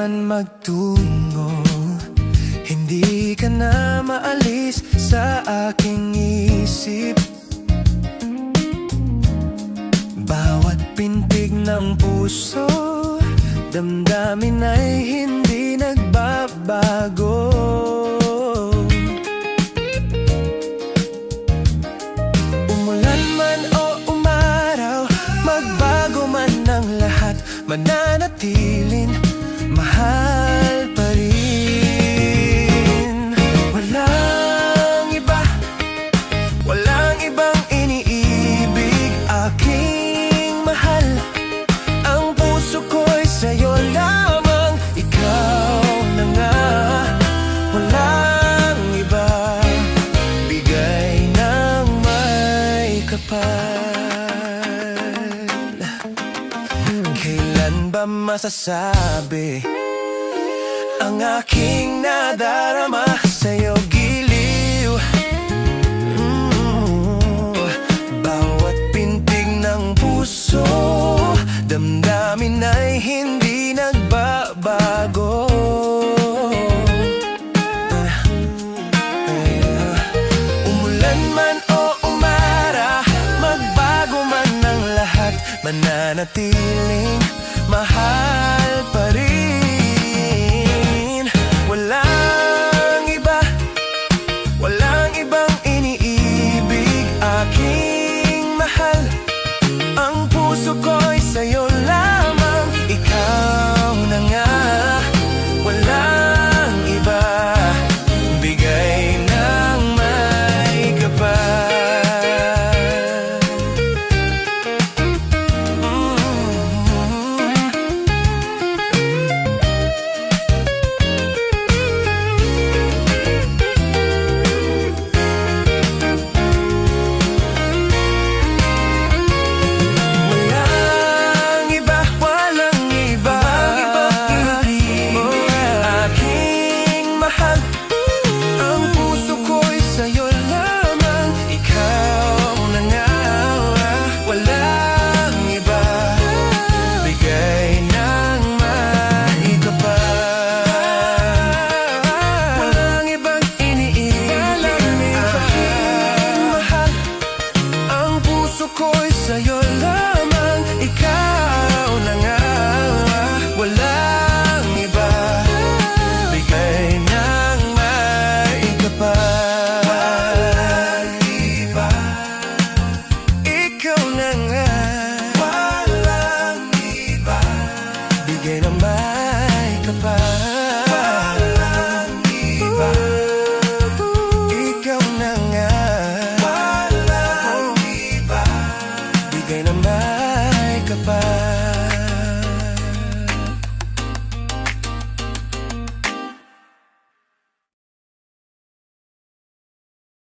man magtungo, hindi ka na maalis sa aking isip. Bawat pintig ng puso, damdamin ay hindi nagbabago. Umulan man o umaraw, magbago man ang lahat, mananatiling mahal pa rin. Walang iba, walang ibang iniibig, aking mahal. Ang puso ko'y sa'yo lamang, ikaw na nga. Walang iba, bigay ng may kapal. Kailan ba masasabi ang aking nadarama sa'yo, giliw? Bawat pintig ng puso, damdamin ay hindi nagbabago. Umulan man o umara, magbago man ang lahat, mananatiling mahal